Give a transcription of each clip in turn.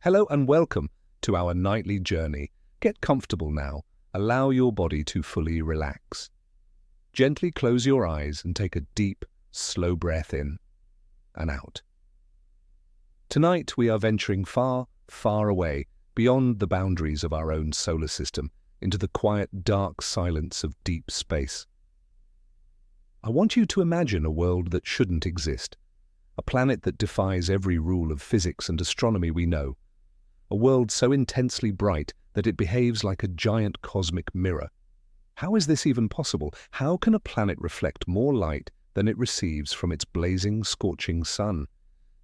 Hello and welcome to our nightly journey. Get comfortable now. Allow your body to fully relax. Gently close your eyes and take a deep, slow breath in and out. Tonight we are venturing far, far away, beyond the boundaries of our own solar system, into the quiet, dark silence of deep space. I want you to imagine a world that shouldn't exist, a planet that defies every rule of physics and astronomy we know, a world so intensely bright that it behaves like a giant cosmic mirror. How is this even possible? How can a planet reflect more light than it receives from its blazing, scorching sun?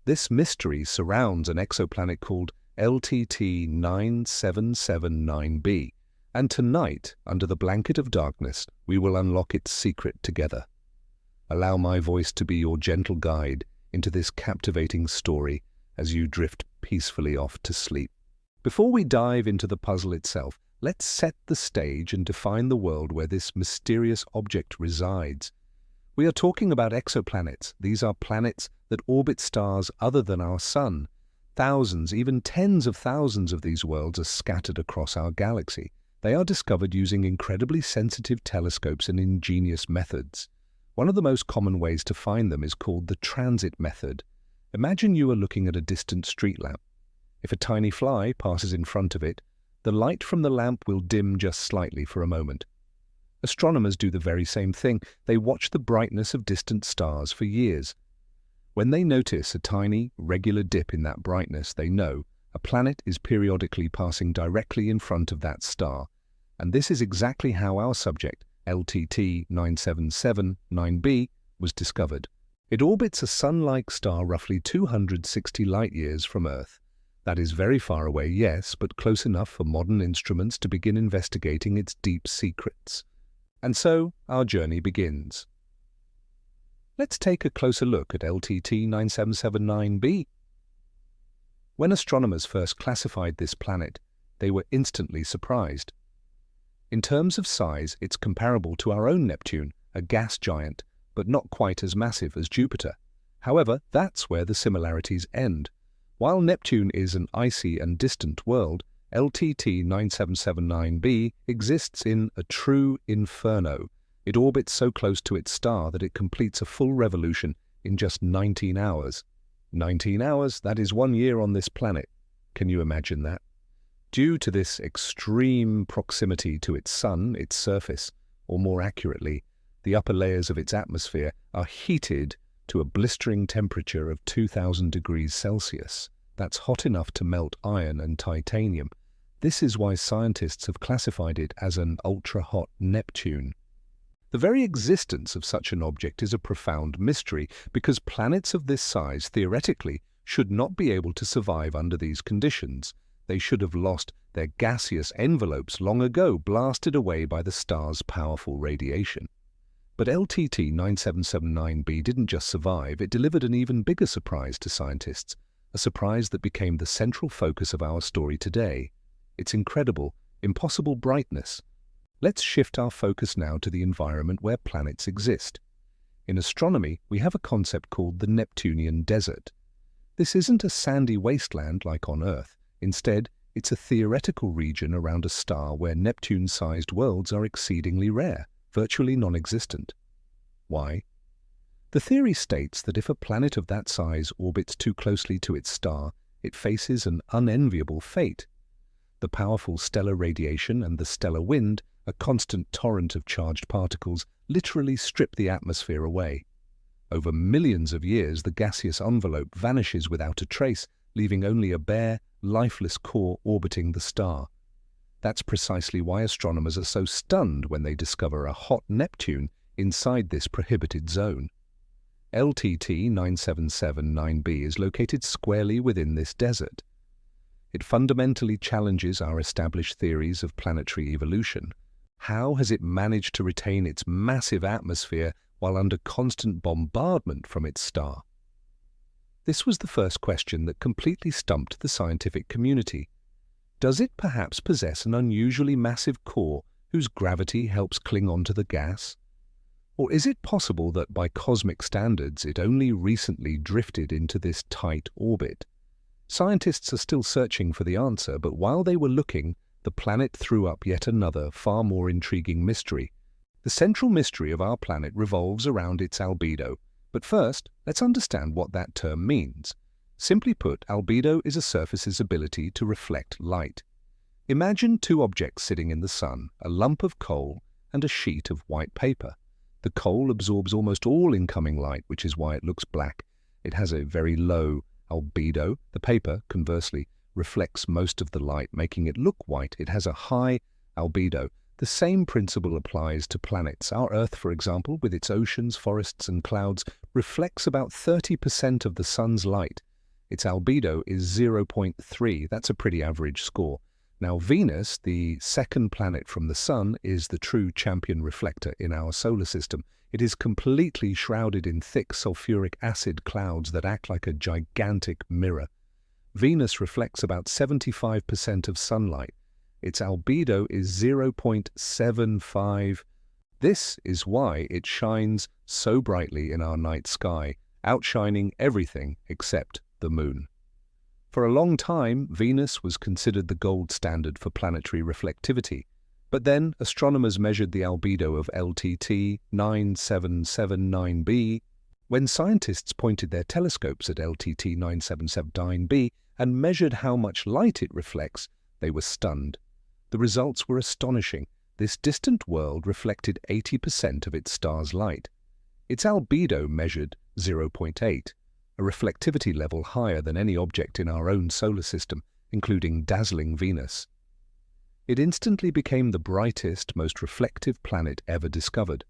This mystery surrounds an exoplanet called LTT 9779b, and tonight, under the blanket of darkness, we will unlock its secret together. Allow my voice to be your gentle guide into this captivating story as you drift peacefully off to sleep. Before we dive into the puzzle itself, let's set the stage and define the world where this mysterious object resides. We are talking about exoplanets. These are planets that orbit stars other than our Sun. Thousands, even tens of thousands of these worlds are scattered across our galaxy. They are discovered using incredibly sensitive telescopes and ingenious methods. One of the most common ways to find them is called the transit method. Imagine you are looking at a distant street lamp. If a tiny fly passes in front of it, the light from the lamp will dim just slightly for a moment. Astronomers do the very same thing. They watch the brightness of distant stars for years. When they notice a tiny, regular dip in that brightness, they know a planet is periodically passing directly in front of that star. And this is exactly how our subject, LTT 9779b, was discovered. It orbits a Sun-like star roughly 260 light-years from Earth. That is very far away, yes, but close enough for modern instruments to begin investigating its deep secrets. And so, our journey begins. Let's take a closer look at LTT 9779b. When astronomers first classified this planet, they were instantly surprised. In terms of size, it's comparable to our own Neptune, a gas giant, but not quite as massive as Jupiter. However, that's where the similarities end. While Neptune is an icy and distant world, LTT 9779b exists in a true inferno. It orbits so close to its star that it completes a full revolution in just 19 hours. 19 hours, that is 1 year on this planet. Can you imagine that? Due to this extreme proximity to its sun, its surface, or more accurately, the upper layers of its atmosphere, are heated to a blistering temperature of 2000 degrees Celsius. That's hot enough to melt iron and titanium. This is why scientists have classified it as an ultra-hot Neptune. The very existence of such an object is a profound mystery, because planets of this size theoretically should not be able to survive under these conditions. They should have lost their gaseous envelopes long ago, blasted away by the star's powerful radiation. But LTT 9779b didn't just survive, it delivered an even bigger surprise to scientists, a surprise that became the central focus of our story today: its incredible, impossible brightness. Let's shift our focus now to the environment where planets exist. In astronomy, we have a concept called the Neptunian desert. This isn't a sandy wasteland like on Earth. Instead, it's a theoretical region around a star where Neptune-sized worlds are exceedingly rare, virtually non-existent. Why? The theory states that if a planet of that size orbits too closely to its star, it faces an unenviable fate. The powerful stellar radiation and the stellar wind, a constant torrent of charged particles, literally strip the atmosphere away. Over millions of years, the gaseous envelope vanishes without a trace, leaving only a bare, lifeless core orbiting the star. That's precisely why astronomers are so stunned when they discover a hot Neptune inside this prohibited zone. LTT 9779b is located squarely within this desert. It fundamentally challenges our established theories of planetary evolution. How has it managed to retain its massive atmosphere while under constant bombardment from its star? This was the first question that completely stumped the scientific community. Does it perhaps possess an unusually massive core whose gravity helps cling on to the gas? Or is it possible that by cosmic standards it only recently drifted into this tight orbit? Scientists are still searching for the answer, but while they were looking, the planet threw up yet another, far more intriguing mystery. The central mystery of our planet revolves around its albedo. But first, let's understand what that term means. Simply put, albedo is a surface's ability to reflect light. Imagine two objects sitting in the sun, a lump of coal and a sheet of white paper. The coal absorbs almost all incoming light, which is why it looks black. It has a very low albedo. The paper, conversely, reflects most of the light, making it look white. It has a high albedo. The same principle applies to planets. Our Earth, for example, with its oceans, forests and clouds, reflects about 30% of the sun's light. Its albedo is 0.3. That's a pretty average score. Now, Venus, the second planet from the Sun, is the true champion reflector in our solar system. It is completely shrouded in thick sulfuric acid clouds that act like a gigantic mirror. Venus reflects about 75% of sunlight. Its albedo is 0.75. This is why it shines so brightly in our night sky, outshining everything except the moon. For a long time, Venus was considered the gold standard for planetary reflectivity. But then astronomers measured the albedo of LTT 9779b. When scientists pointed their telescopes at LTT 9779b and measured how much light it reflects, they were stunned. The results were astonishing. This distant world reflected 80% of its star's light. Its albedo measured 0.8. A reflectivity level higher than any object in our own solar system, including dazzling Venus. It instantly became the brightest, most reflective planet ever discovered.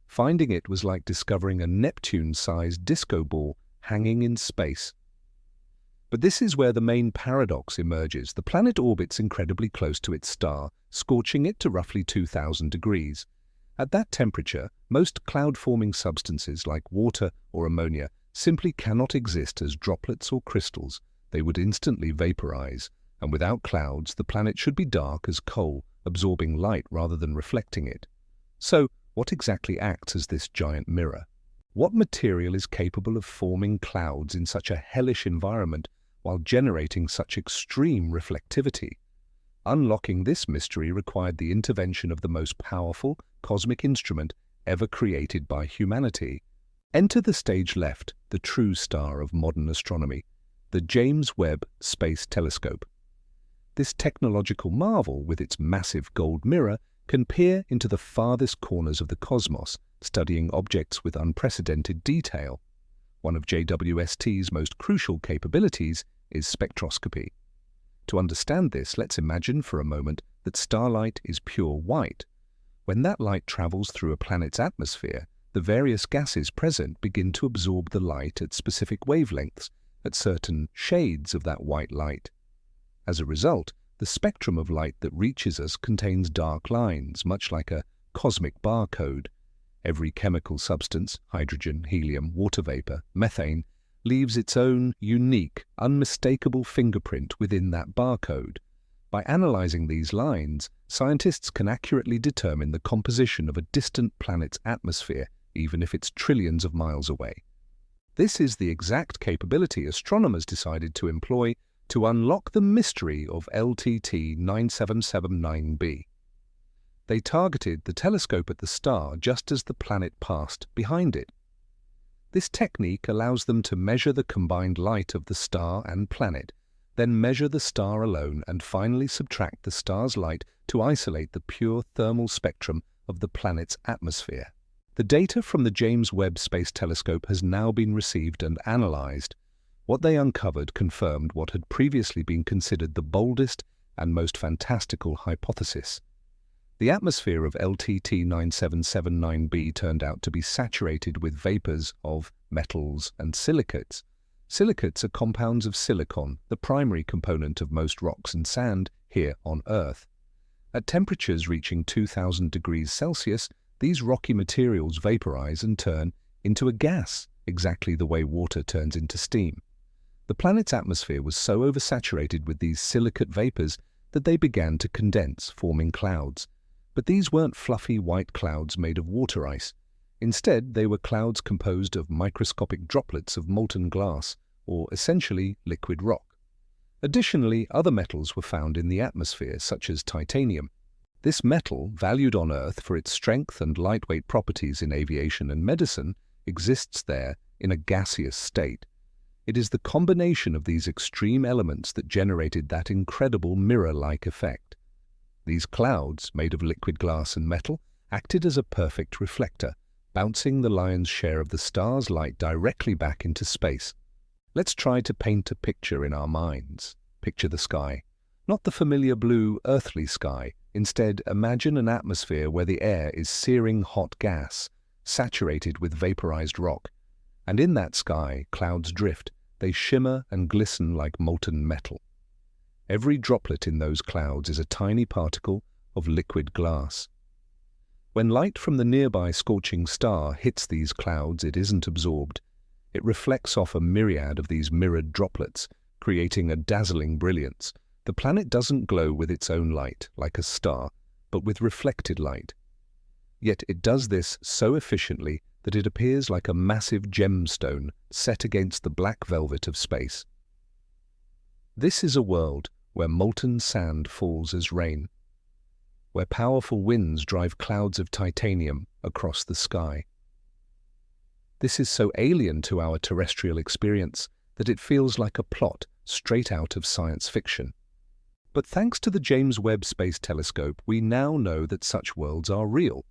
Finding it was like discovering a Neptune-sized disco ball hanging in space. But this is where the main paradox emerges. The planet orbits incredibly close to its star, scorching it to roughly 2,000 degrees. At that temperature, most cloud-forming substances like water or ammonia simply cannot exist as droplets or crystals. They would instantly vaporize, and without clouds, the planet should be dark as coal, absorbing light rather than reflecting it. So, what exactly acts as this giant mirror? What material is capable of forming clouds in such a hellish environment while generating such extreme reflectivity? Unlocking this mystery required the intervention of the most powerful cosmic instrument ever created by humanity. Enter the stage left, the true star of modern astronomy, the James Webb Space Telescope. This technological marvel, with its massive gold mirror, can peer into the farthest corners of the cosmos, studying objects with unprecedented detail. One of JWST's most crucial capabilities is spectroscopy. To understand this, let's imagine for a moment that starlight is pure white. When that light travels through a planet's atmosphere, the various gases present begin to absorb the light at specific wavelengths, at certain shades of that white light. As a result, the spectrum of light that reaches us contains dark lines, much like a cosmic barcode. Every chemical substance, hydrogen, helium, water vapor, methane, leaves its own unique, unmistakable fingerprint within that barcode. By analyzing these lines, scientists can accurately determine the composition of a distant planet's atmosphere, even if it's trillions of miles away. This is the exact capability astronomers decided to employ to unlock the mystery of LTT 9779b. They targeted the telescope at the star just as the planet passed behind it. This technique allows them to measure the combined light of the star and planet, then measure the star alone and finally subtract the star's light to isolate the pure thermal spectrum of the planet's atmosphere. The data from the James Webb Space Telescope has now been received and analyzed. What they uncovered confirmed what had previously been considered the boldest and most fantastical hypothesis. The atmosphere of LTT 9779b turned out to be saturated with vapors of metals and silicates. Silicates are compounds of silicon, the primary component of most rocks and sand here on Earth. At temperatures reaching 2000 degrees Celsius, these rocky materials vaporize and turn into a gas, exactly the way water turns into steam. The planet's atmosphere was so oversaturated with these silicate vapors that they began to condense, forming clouds. But these weren't fluffy white clouds made of water ice. Instead, they were clouds composed of microscopic droplets of molten glass, or essentially liquid rock. Additionally, other metals were found in the atmosphere, such as titanium. This metal, valued on Earth for its strength and lightweight properties in aviation and medicine, exists there in a gaseous state. It is the combination of these extreme elements that generated that incredible mirror-like effect. These clouds, made of liquid glass and metal, acted as a perfect reflector, bouncing the lion's share of the star's light directly back into space. Let's try to paint a picture in our minds. Picture the sky. Not the familiar blue, earthly sky. Instead, imagine an atmosphere where the air is searing hot gas, saturated with vaporized rock. And in that sky, clouds drift. They shimmer and glisten like molten metal. Every droplet in those clouds is a tiny particle of liquid glass. When light from the nearby scorching star hits these clouds, it isn't absorbed. It reflects off a myriad of these mirrored droplets, creating a dazzling brilliance. The planet doesn't glow with its own light, like a star, but with reflected light. Yet it does this so efficiently that it appears like a massive gemstone set against the black velvet of space. This is a world where molten sand falls as rain, where powerful winds drive clouds of titanium across the sky. This is so alien to our terrestrial experience that it feels like a plot straight out of science fiction. But thanks to the James Webb Space Telescope, we now know that such worlds are real.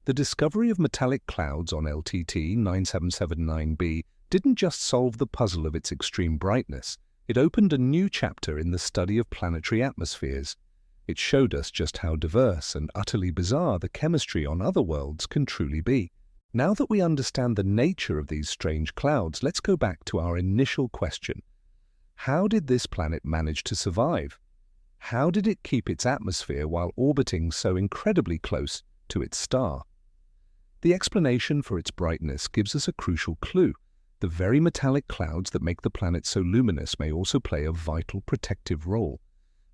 The discovery of metallic clouds on LTT 9779b didn't just solve the puzzle of its extreme brightness, it opened a new chapter in the study of planetary atmospheres. It showed us just how diverse and utterly bizarre the chemistry on other worlds can truly be. Now that we understand the nature of these strange clouds, let's go back to our initial question. How did this planet manage to survive? How did it keep its atmosphere while orbiting so incredibly close to its star? The explanation for its brightness gives us a crucial clue. The very metallic clouds that make the planet so luminous may also play a vital protective role.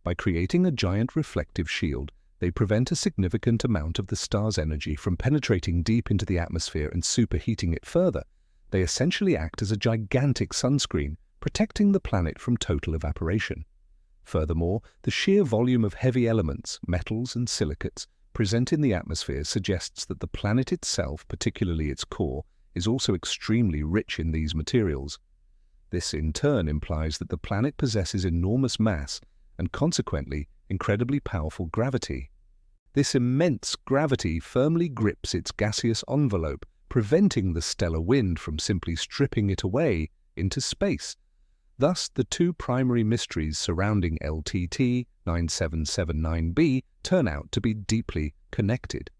By creating a giant reflective shield, they prevent a significant amount of the star's energy from penetrating deep into the atmosphere and superheating it further. They essentially act as a gigantic sunscreen, protecting the planet from total evaporation. Furthermore, the sheer volume of heavy elements, metals and silicates, present in the atmosphere suggests that the planet itself, particularly its core, is also extremely rich in these materials. This in turn implies that the planet possesses enormous mass and consequently incredibly powerful gravity. This immense gravity firmly grips its gaseous envelope, preventing the stellar wind from simply stripping it away into space. Thus, the two primary mysteries surrounding LTT 9779b turn out to be deeply connected.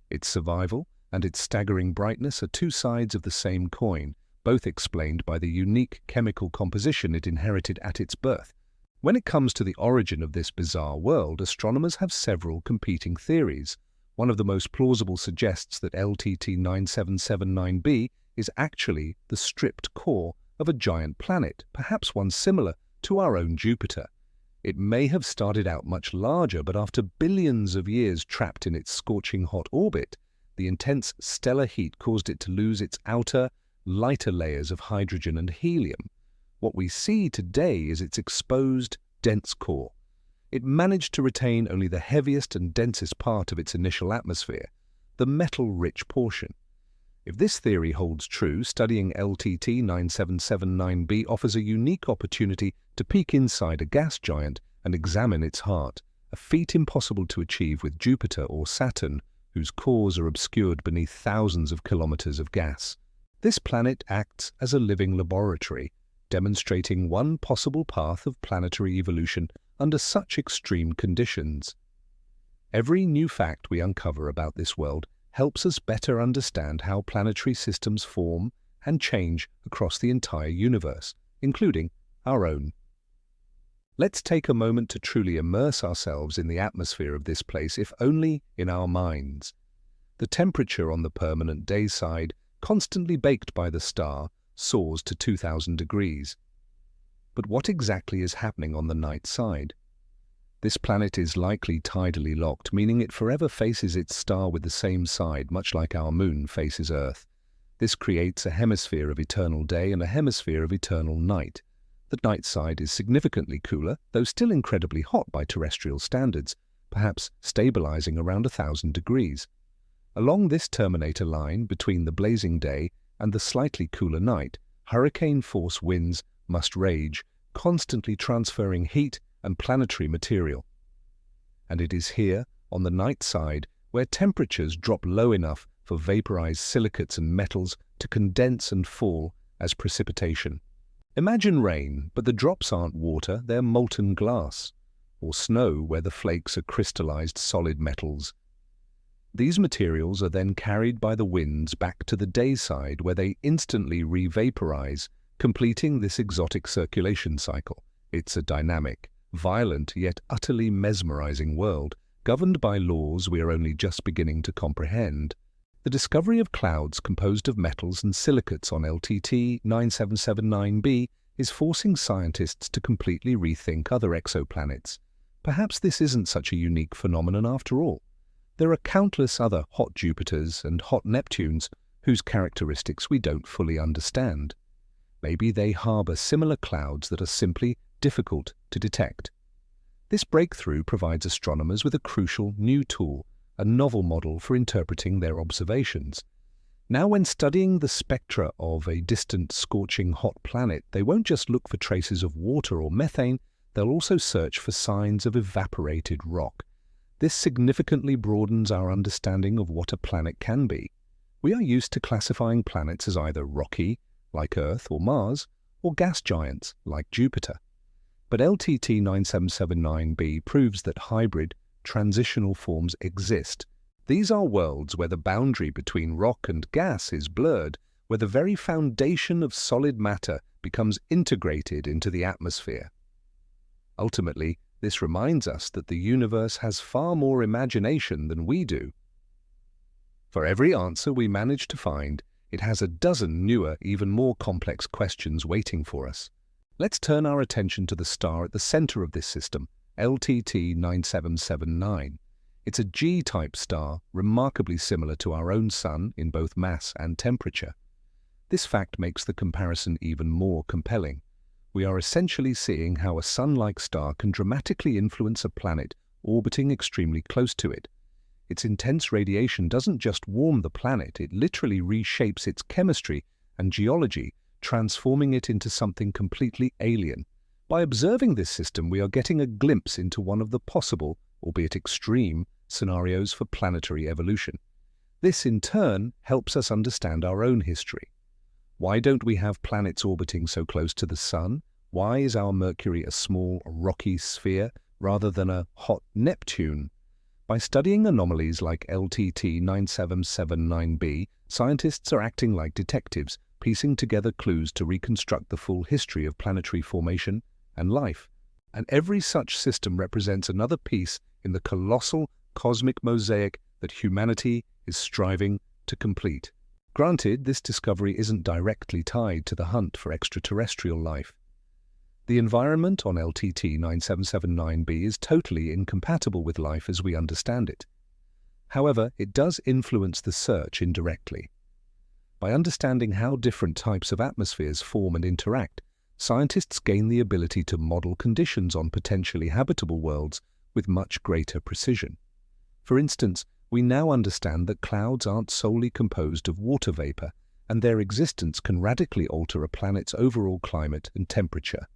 Its survival and its staggering brightness are two sides of the same coin, both explained by the unique chemical composition it inherited at its birth. When it comes to the origin of this bizarre world, astronomers have several competing theories. One of the most plausible suggests that LTT 9779b is actually the stripped core of a giant planet, perhaps one similar to our own Jupiter. It may have started out much larger, but after billions of years trapped in its scorching hot orbit, the intense stellar heat caused it to lose its outer, lighter layers of hydrogen and helium. What we see today is its exposed, dense core. It managed to retain only the heaviest and densest part of its initial atmosphere, the metal-rich portion. If this theory holds true, studying LTT 9779b offers a unique opportunity to peek inside a gas giant and examine its heart, a feat impossible to achieve with Jupiter or Saturn, whose cores are obscured beneath thousands of kilometers of gas. This planet acts as a living laboratory, demonstrating one possible path of planetary evolution under such extreme conditions. Every new fact we uncover about this world helps us better understand how planetary systems form and change across the entire universe, including our own. Let's take a moment to truly immerse ourselves in the atmosphere of this place, if only in our minds. The temperature on the permanent day side, constantly baked by the star, soars to 2,000 degrees. But what exactly is happening on the night side? This planet is likely tidally locked, meaning it forever faces its star with the same side, much like our moon faces Earth. This creates a hemisphere of eternal day and a hemisphere of eternal night. The night side is significantly cooler, though still incredibly hot by terrestrial standards, perhaps stabilizing around 1,000 degrees. Along this terminator line between the blazing day and the slightly cooler night, hurricane-force winds must rage, constantly transferring heat and planetary material. And it is here, on the night side, where temperatures drop low enough for vaporized silicates and metals to condense and fall as precipitation. Imagine rain, but the drops aren't water, they're molten glass, or snow where the flakes are crystallized solid metals. These materials are then carried by the winds back to the day side where they instantly re-vaporize, completing this exotic circulation cycle. It's a dynamic, violent yet utterly mesmerizing world, governed by laws we are only just beginning to comprehend. The discovery of clouds composed of metals and silicates on LTT 9779b is forcing scientists to completely rethink other exoplanets. Perhaps this isn't such a unique phenomenon after all. There are countless other hot Jupiters and hot Neptunes whose characteristics we don't fully understand. Maybe they harbor similar clouds that are simply difficult to detect. This breakthrough provides astronomers with a crucial new tool, a novel model for interpreting their observations. Now, when studying the spectra of a distant, scorching hot planet, they won't just look for traces of water or methane, they'll also search for signs of evaporated rock. This significantly broadens our understanding of what a planet can be. We are used to classifying planets as either rocky, like Earth or Mars, or gas giants, like Jupiter. But LTT 9779b proves that hybrid, transitional forms exist. These are worlds where the boundary between rock and gas is blurred, where the very foundation of solid matter becomes integrated into the atmosphere. Ultimately, this reminds us that the universe has far more imagination than we do. For every answer we manage to find, it has a dozen newer, even more complex questions waiting for us. Let's turn our attention to the star at the center of this system, LTT 9779. It's a G-type star, remarkably similar to our own Sun in both mass and temperature. This fact makes the comparison even more compelling. We are essentially seeing how a Sun-like star can dramatically influence a planet orbiting extremely close to it. Its intense radiation doesn't just warm the planet, it literally reshapes its chemistry and geology, transforming it into something completely alien. By observing this system, we are getting a glimpse into one of the possible, albeit extreme, scenarios for planetary evolution. This, in turn, helps us understand our own history. Why don't we have planets orbiting so close to the Sun? Why is our Mercury a small, rocky sphere rather than a hot Neptune? By studying anomalies like LTT 9779b, scientists are acting like detectives, piecing together clues to reconstruct the full history of planetary formation and life. And every such system represents another piece in the colossal cosmic mosaic that humanity is striving to complete. Granted, this discovery isn't directly tied to the hunt for extraterrestrial life. The environment on LTT 9779b is totally incompatible with life as we understand it. However, it does influence the search indirectly. By understanding how different types of atmospheres form and interact, scientists gain the ability to model conditions on potentially habitable worlds with much greater precision. For instance, we now understand that clouds aren't solely composed of water vapor, and their existence can radically alter a planet's overall climate and temperature.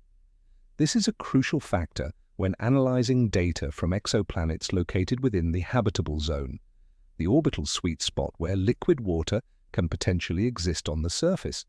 This is a crucial factor when analyzing data from exoplanets located within the habitable zone, the orbital sweet spot where liquid water can potentially exist on the surface.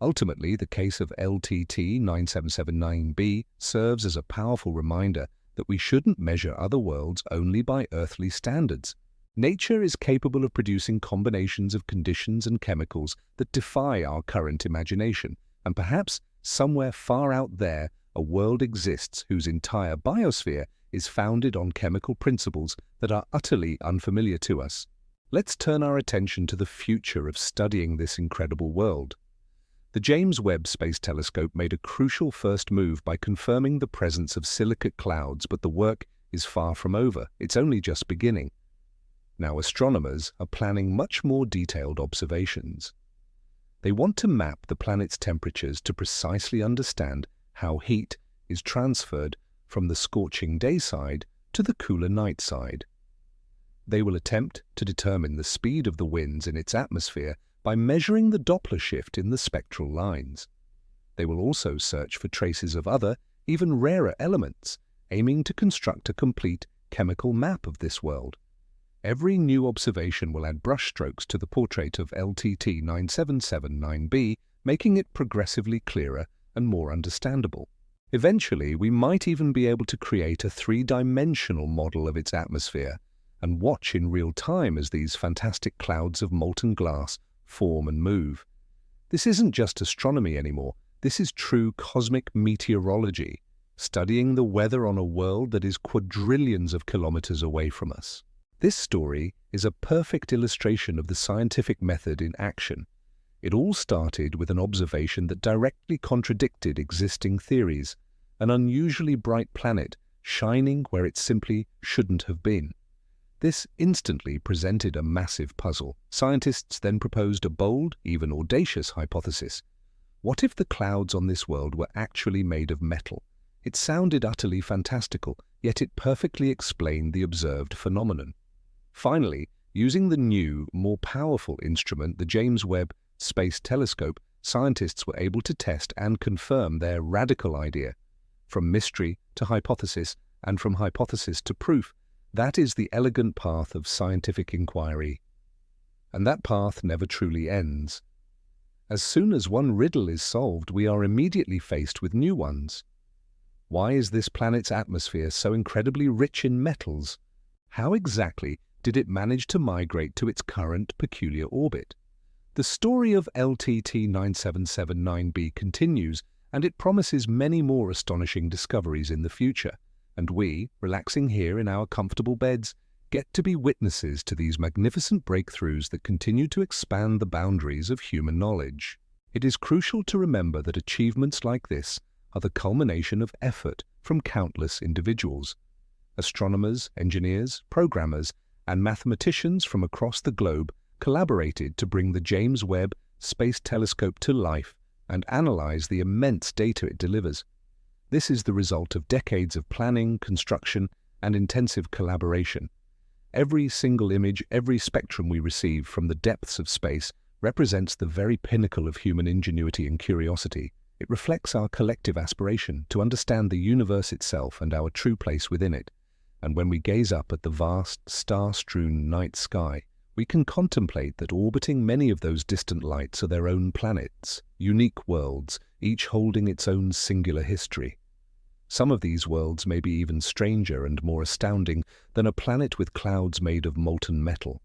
Ultimately, the case of LTT 9779b serves as a powerful reminder that we shouldn't measure other worlds only by earthly standards. Nature is capable of producing combinations of conditions and chemicals that defy our current imagination, and perhaps somewhere far out there, a world exists whose entire biosphere is founded on chemical principles that are utterly unfamiliar to us. Let's turn our attention to the future of studying this incredible world. The James Webb Space Telescope made a crucial first move by confirming the presence of silicate clouds, but the work is far from over. It's only just beginning. Now, astronomers are planning much more detailed observations. They want to map the planet's temperatures to precisely understand how heat is transferred from the scorching day side to the cooler night side. They will attempt to determine the speed of the winds in its atmosphere by measuring the Doppler shift in the spectral lines. They will also search for traces of other, even rarer elements, aiming to construct a complete chemical map of this world. Every new observation will add brushstrokes to the portrait of LTT 9779b, making it progressively clearer and more understandable. Eventually, we might even be able to create a three-dimensional model of its atmosphere and watch in real time as these fantastic clouds of molten glass form and move. This isn't just astronomy anymore. This is true cosmic meteorology, studying the weather on a world that is quadrillions of kilometers away from us. This story is a perfect illustration of the scientific method in action. It all started with an observation that directly contradicted existing theories, an unusually bright planet shining where it simply shouldn't have been. This instantly presented a massive puzzle. Scientists then proposed a bold, even audacious hypothesis. What if the clouds on this world were actually made of metal? It sounded utterly fantastical, yet it perfectly explained the observed phenomenon. Finally, using the new, more powerful instrument, the James Webb Space Telescope, scientists were able to test and confirm their radical idea. From mystery to hypothesis, and from hypothesis to proof, that is the elegant path of scientific inquiry. And that path never truly ends. As soon as one riddle is solved, we are immediately faced with new ones. Why is this planet's atmosphere so incredibly rich in metals? How exactly did it manage to migrate to its current peculiar orbit? The story of LTT 9779b continues, and it promises many more astonishing discoveries in the future. And we, relaxing here in our comfortable beds, get to be witnesses to these magnificent breakthroughs that continue to expand the boundaries of human knowledge. It is crucial to remember that achievements like this are the culmination of effort from countless individuals. Astronomers, engineers, programmers, and mathematicians from across the globe collaborated to bring the James Webb Space Telescope to life and analyze the immense data it delivers. This is the result of decades of planning, construction, and intensive collaboration. Every single image, every spectrum we receive from the depths of space represents the very pinnacle of human ingenuity and curiosity. It reflects our collective aspiration to understand the universe itself and our true place within it. And when we gaze up at the vast, star-strewn night sky, we can contemplate that orbiting many of those distant lights are their own planets, unique worlds, each holding its own singular history. Some of these worlds may be even stranger and more astounding than a planet with clouds made of molten metal.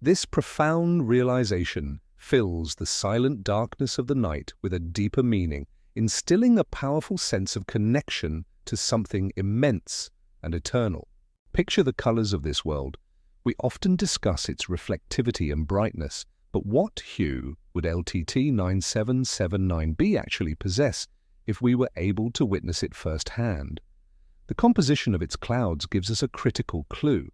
This profound realization fills the silent darkness of the night with a deeper meaning, instilling a powerful sense of connection to something immense and eternal. Picture the colors of this world. We often discuss its reflectivity and brightness, but what hue would LTT 9779b actually possess if we were able to witness it firsthand? The composition of its clouds gives us a critical clue.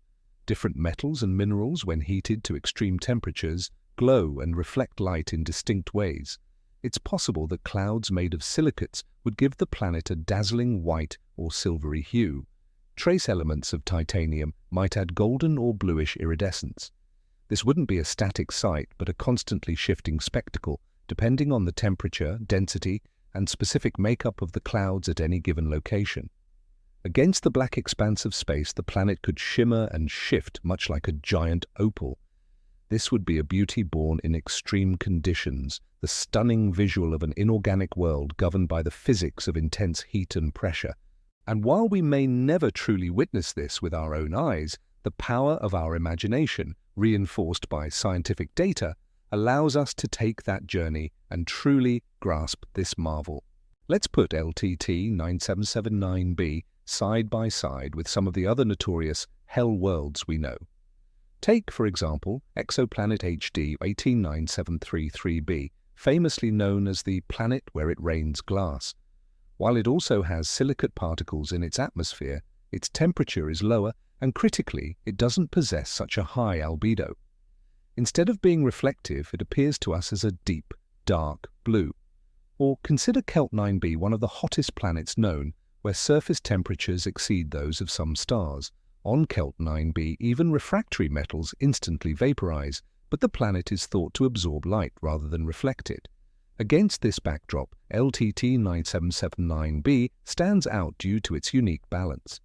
Different metals and minerals, when heated to extreme temperatures, glow and reflect light in distinct ways. It's possible that clouds made of silicates would give the planet a dazzling white or silvery hue. Trace elements of titanium might add golden or bluish iridescence. This wouldn't be a static sight, but a constantly shifting spectacle, depending on the temperature, density, and specific makeup of the clouds at any given location. Against the black expanse of space, the planet could shimmer and shift much like a giant opal. This would be a beauty born in extreme conditions, the stunning visual of an inorganic world governed by the physics of intense heat and pressure. And while we may never truly witness this with our own eyes, the power of our imagination, reinforced by scientific data, allows us to take that journey and truly grasp this marvel. Let's put LTT 9779b side by side with some of the other notorious hell worlds we know. Take, for example, exoplanet HD 18973b, famously known as the planet where it rains glass. While it also has silicate particles in its atmosphere, its temperature is lower, and critically, it doesn't possess such a high albedo. Instead of being reflective, it appears to us as a deep, dark blue. Or consider Celt 9b, one of the hottest planets known, where surface temperatures exceed those of some stars. On Celt 9b, even refractory metals instantly vaporize, but the planet is thought to absorb light rather than reflect it. Against this backdrop, LTT 9779b stands out due to its unique balance.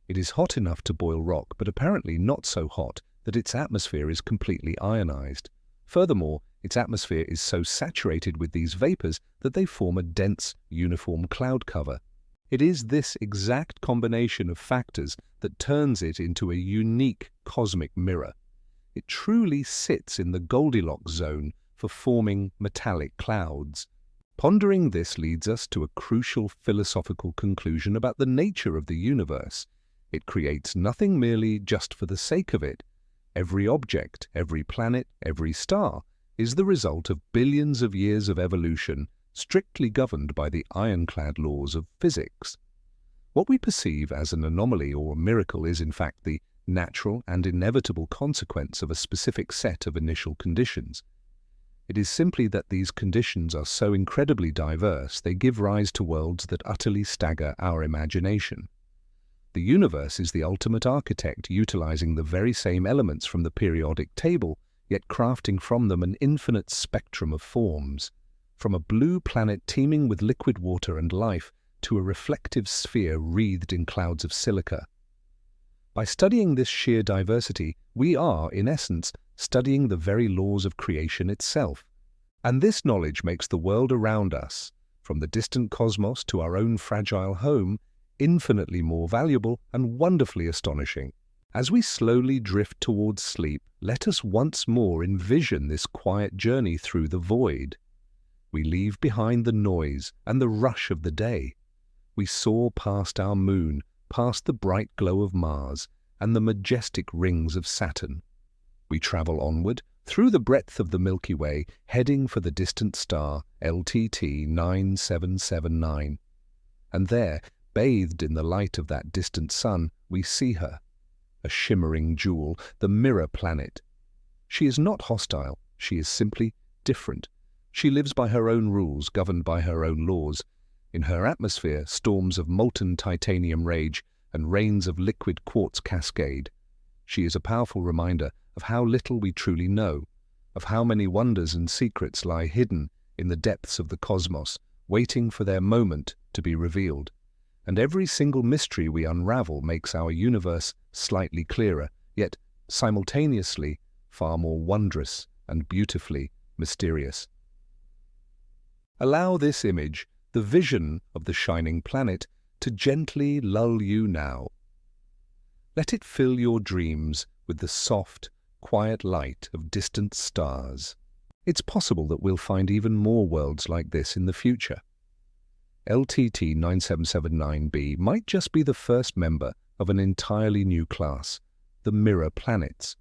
It is hot enough to boil rock, but apparently not so hot that its atmosphere is completely ionized. Furthermore, its atmosphere is so saturated with these vapors that they form a dense, uniform cloud cover. It is this exact combination of factors that turns it into a unique cosmic mirror. It truly sits in the Goldilocks zone for forming metallic clouds. Pondering this leads us to a crucial philosophical conclusion about the nature of the universe. It creates nothing merely just for the sake of it. Every object, every planet, every star is the result of billions of years of evolution, strictly governed by the ironclad laws of physics. What we perceive as an anomaly or a miracle is in fact the natural and inevitable consequence of a specific set of initial conditions. It is simply that these conditions are so incredibly diverse they give rise to worlds that utterly stagger our imagination. The universe is the ultimate architect, utilizing the very same elements from the periodic table, yet crafting from them an infinite spectrum of forms. From a blue planet teeming with liquid water and life to a reflective sphere wreathed in clouds of silica. By studying this sheer diversity, we are, in essence, studying the very laws of creation itself. And this knowledge makes the world around us, from the distant cosmos to our own fragile home, infinitely more valuable and wonderfully astonishing. As we slowly drift towards sleep, let us once more envision this quiet journey through the void. We leave behind the noise and the rush of the day. We soar past our moon, past the bright glow of Mars and the majestic rings of Saturn. We travel onward through the breadth of the Milky Way, heading for the distant star LTT 9779. And there, bathed in the light of that distant sun, we see her, a shimmering jewel, the mirror planet. She is not hostile, she is simply different. She lives by her own rules, governed by her own laws. In her atmosphere, storms of molten titanium rage and rains of liquid quartz cascade. She is a powerful reminder of how little we truly know, of how many wonders and secrets lie hidden in the depths of the cosmos, waiting for their moment to be revealed. And every single mystery we unravel makes our universe slightly clearer, yet simultaneously far more wondrous and beautifully mysterious. Allow this image, the vision of the shining planet, to gently lull you now. Let it fill your dreams with the soft, quiet light of distant stars. It's possible that we'll find even more worlds like this in the future. LTT 9779b might just be the first member of an entirely new class, the mirror planets.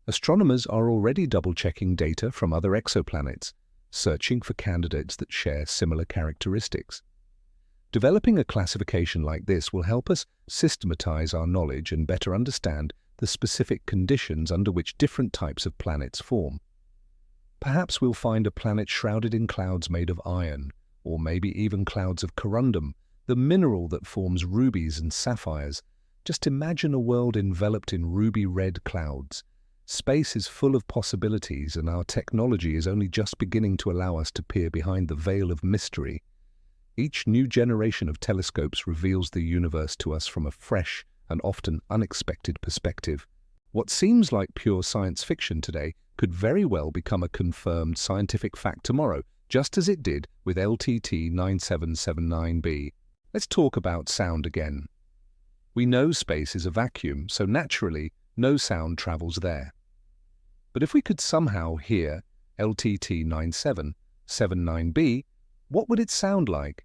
Astronomers are already double-checking data from other exoplanets, searching for candidates that share similar characteristics. Developing a classification like this will help us systematize our knowledge and better understand the specific conditions under which different types of planets form. Perhaps we'll find a planet shrouded in clouds made of iron, or maybe even clouds of corundum, the mineral that forms rubies and sapphires. Just imagine a world enveloped in ruby-red clouds. Space is full of possibilities, and our technology is only just beginning to allow us to peer behind the veil of mystery. Each new generation of telescopes reveals the universe to us from a fresh and often unexpected perspective. What seems like pure science fiction today could very well become a confirmed scientific fact tomorrow, just as it did with LTT 9779b. Let's talk about sound again. We know space is a vacuum, so naturally, no sound travels there. But if we could somehow hear LTT 9779b, what would it sound like?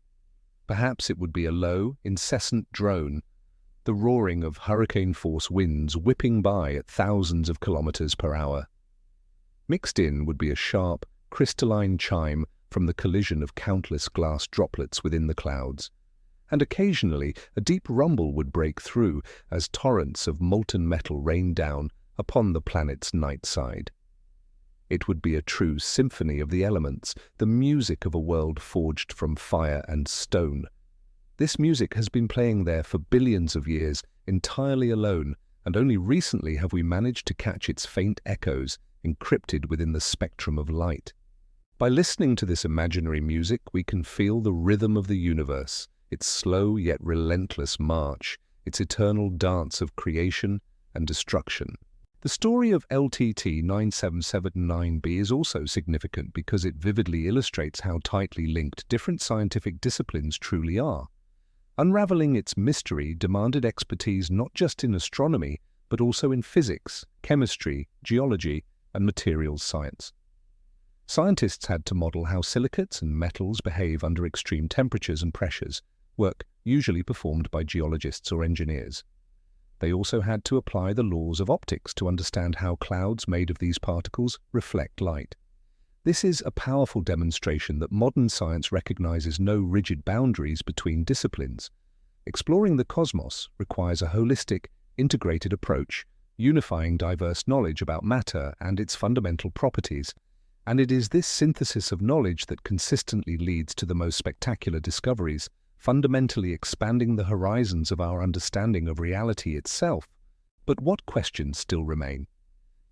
Perhaps it would be a low, incessant drone, the roaring of hurricane-force winds whipping by at thousands of kilometers per hour. Mixed in would be a sharp, crystalline chime from the collision of countless glass droplets within the clouds. And occasionally a deep rumble would break through as torrents of molten metal rained down upon the planet's night side. It would be a true symphony of the elements, the music of a world forged from fire and stone. This music has been playing there for billions of years, entirely alone, and only recently have we managed to catch its faint echoes, encrypted within the spectrum of light. By listening to this imaginary music, we can feel the rhythm of the universe, its slow yet relentless march, its eternal dance of creation and destruction. The story of LTT 9779b is also significant because it vividly illustrates how tightly linked different scientific disciplines truly are. Unraveling its mystery demanded expertise not just in astronomy, but also in physics, chemistry, geology, and materials science. Scientists had to model how silicates and metals behave under extreme temperatures and pressures, work usually performed by geologists or engineers. They also had to apply the laws of optics to understand how clouds made of these particles reflect light. This is a powerful demonstration that modern science recognizes no rigid boundaries between disciplines. Exploring the cosmos requires a holistic, integrated approach, unifying diverse knowledge about matter and its fundamental properties. And it is this synthesis of knowledge that consistently leads to the most spectacular discoveries, fundamentally expanding the horizons of our understanding of reality itself. But what questions still remain?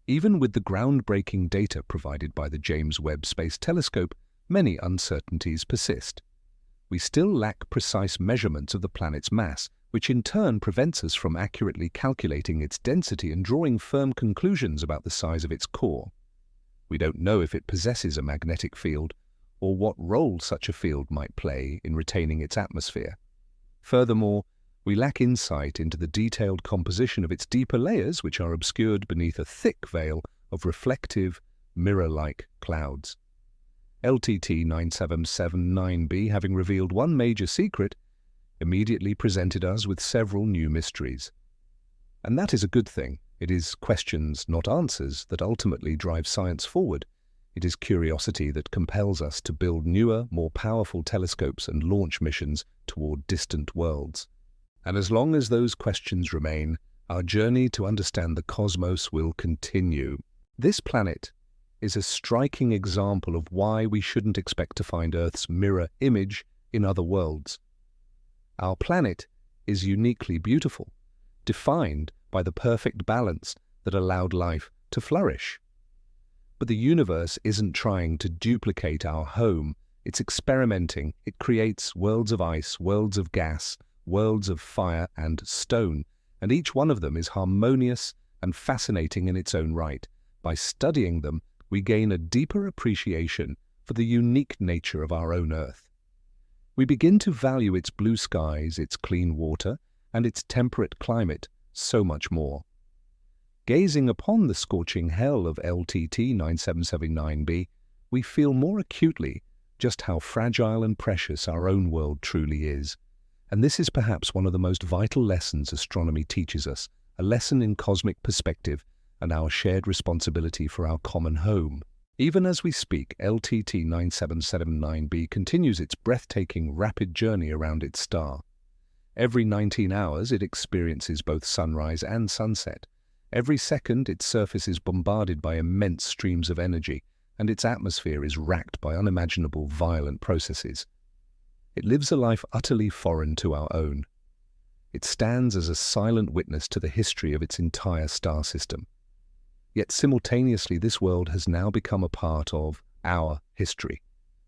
Even with the groundbreaking data provided by the James Webb Space Telescope, many uncertainties persist. We still lack precise measurements of the planet's mass, which in turn prevents us from accurately calculating its density and drawing firm conclusions about the size of its core. We don't know if it possesses a magnetic field, or what role such a field might play in retaining its atmosphere. Furthermore, we lack insight into the detailed composition of its deeper layers, which are obscured beneath a thick veil of reflective, mirror-like clouds. LTT 9779b, having revealed one major secret, immediately presented us with several new mysteries. And that is a good thing. It is questions, not answers, that ultimately drive science forward. It is curiosity that compels us to build newer, more powerful telescopes and launch missions toward distant worlds. And as long as those questions remain, our journey to understand the cosmos will continue. This planet is a striking example of why we shouldn't expect to find Earth's mirror image in other worlds. Our planet is uniquely beautiful, defined by the perfect balance that allowed life to flourish. But the universe isn't trying to duplicate our home. It's experimenting. It creates worlds of ice, worlds of gas, worlds of fire and stone, and each one of them is harmonious and fascinating in its own right. By studying them, we gain a deeper appreciation for the unique nature of our own Earth. We begin to value its blue skies, its clean water, and its temperate climate so much more. Gazing upon the scorching hell of LTT 9779b, we feel more acutely just how fragile and precious our own world truly is. And this is perhaps one of the most vital lessons astronomy teaches us, a lesson in cosmic perspective and our shared responsibility for our common home. Even as we speak, LTT 9779b continues its breathtaking, rapid journey around its star. Every 19 hours, it experiences both sunrise and sunset. Every second, its surface is bombarded by immense streams of energy, and its atmosphere is racked by unimaginable violent processes. It lives a life utterly foreign to our own. It stands as a silent witness to the history of its entire star system. Yet simultaneously, this world has now become a part of our history,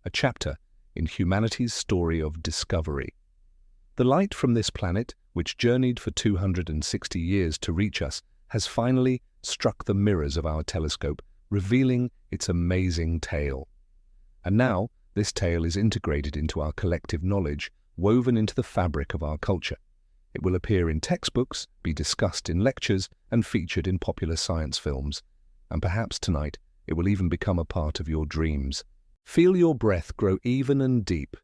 a chapter in humanity's story of discovery. The light from this planet, which journeyed for 260 years to reach us, has finally struck the mirrors of our telescope, revealing its amazing tale. And now, this tale is integrated into our collective knowledge, woven into the fabric of our culture. It will appear in textbooks, be discussed in lectures, and featured in popular science films. And perhaps tonight, it will even become a part of your dreams. Feel your breath grow even and deep.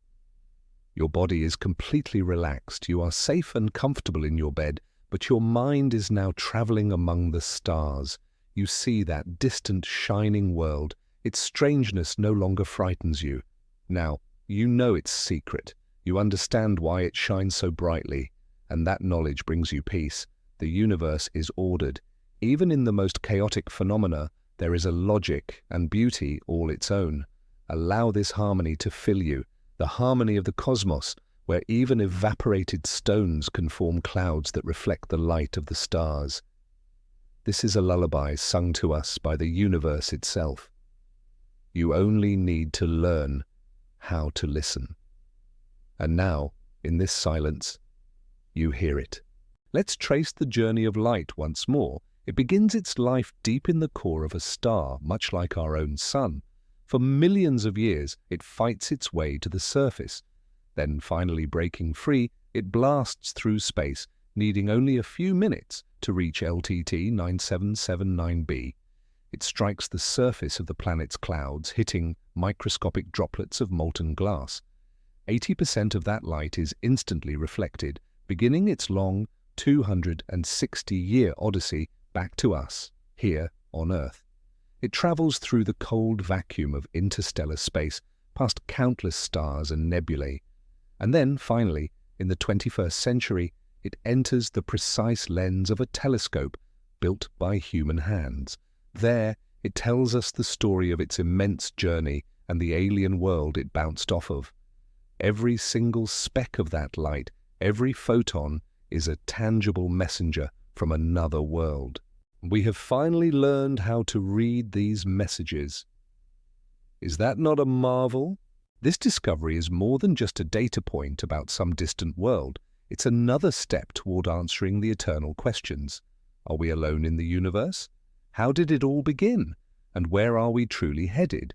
Your body is completely relaxed. You are safe and comfortable in your bed, but your mind is now traveling among the stars. You see that distant, shining world. Its strangeness no longer frightens you. Now, you know its secret. You understand why it shines so brightly, and that knowledge brings you peace. The universe is ordered. Even in the most chaotic phenomena, There is a logic and beauty all its own. Allow this harmony to fill you, the harmony of the cosmos, where even evaporated stones can form clouds that reflect the light of the stars. This is a lullaby sung to us by the universe itself. You only need to learn how to listen. And now, in this silence, you hear it. Let's trace the journey of light once more. It begins its life deep in the core of a star, much like our own sun. For millions of years, it fights its way to the surface. Then, finally breaking free, it blasts through space, needing only a few minutes to reach LTT 9779b. It strikes the surface of the planet's clouds, hitting microscopic droplets of molten glass. 80% of that light is instantly reflected, beginning its long 260-year odyssey back to us, here on Earth. It travels through the cold vacuum of interstellar space, past countless stars and nebulae. And then, finally, in the 21st century, it enters the precise lens of a telescope built by human hands. There, it tells us the story of its immense journey and the alien world it bounced off of. Every single speck of that light, every photon, is a tangible messenger from another world. We have finally learned how to read these messages. Is that not a marvel? This discovery is more than just a data point about some distant world. It's another step toward answering the eternal questions. Are we alone in the universe? How did it all begin? And where are we truly headed?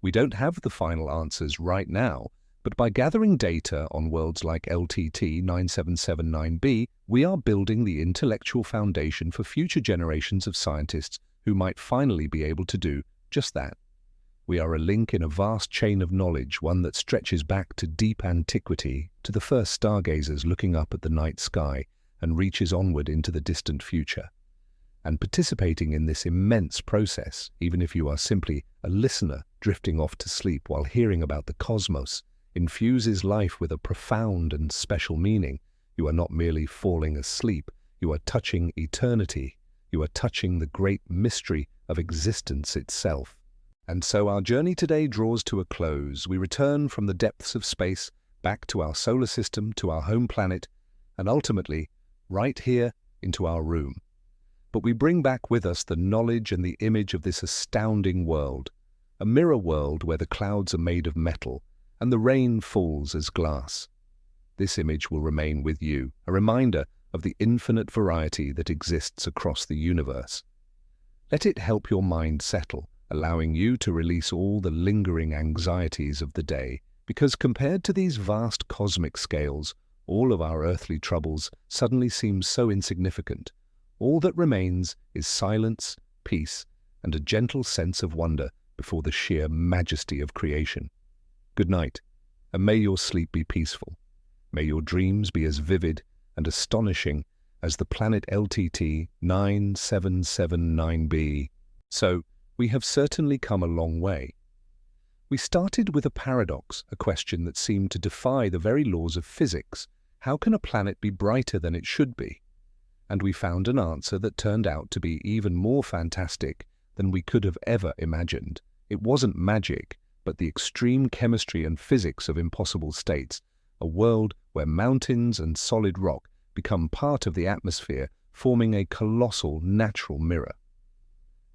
We don't have the final answers right now, but by gathering data on worlds like LTT 9779b, we are building the intellectual foundation for future generations of scientists who might finally be able to do just that. We are a link in a vast chain of knowledge, one that stretches back to deep antiquity, to the first stargazers looking up at the night sky, and reaches onward into the distant future. And participating in this immense process, even if you are simply a listener drifting off to sleep while hearing about the cosmos, infuses life with a profound and special meaning. You are not merely falling asleep, you are touching eternity. You are touching the great mystery of existence itself. And so our journey today draws to a close. We return from the depths of space, back to our solar system, to our home planet, and ultimately, right here into our room. But we bring back with us the knowledge and the image of this astounding world, a mirror world where the clouds are made of metal, and the rain falls as glass. This image will remain with you, a reminder of the infinite variety that exists across the universe. Let it help your mind settle, allowing you to release all the lingering anxieties of the day, because compared to these vast cosmic scales, all of our earthly troubles suddenly seem so insignificant. All that remains is silence, peace, and a gentle sense of wonder before the sheer majesty of creation. Good night, and may your sleep be peaceful. May your dreams be as vivid and astonishing as the planet LTT 9779b. So, we have certainly come a long way. We started with a paradox, a question that seemed to defy the very laws of physics. How can a planet be brighter than it should be? And we found an answer that turned out to be even more fantastic than we could have ever imagined. It wasn't magic, but the extreme chemistry and physics of impossible states, a world where mountains and solid rock become part of the atmosphere, forming a colossal natural mirror.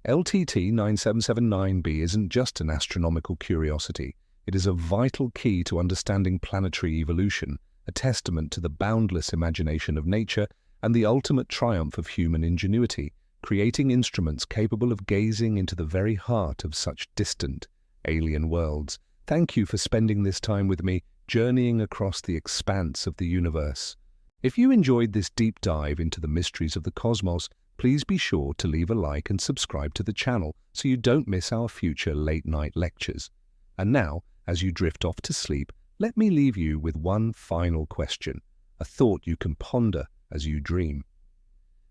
LTT 9779b isn't just an astronomical curiosity. It is a vital key to understanding planetary evolution, a testament to the boundless imagination of nature and the ultimate triumph of human ingenuity, creating instruments capable of gazing into the very heart of such distant, alien worlds. Thank you for spending this time with me, journeying across the expanse of the universe. If you enjoyed this deep dive into the mysteries of the cosmos, please be sure to leave a like and subscribe to the channel so you don't miss our future late-night lectures. And now, as you drift off to sleep, let me leave you with one final question, a thought you can ponder as you dream.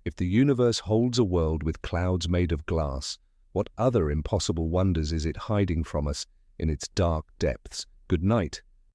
If the universe holds a world with clouds made of glass, what other impossible wonders is it hiding from us in its dark depths? Good night.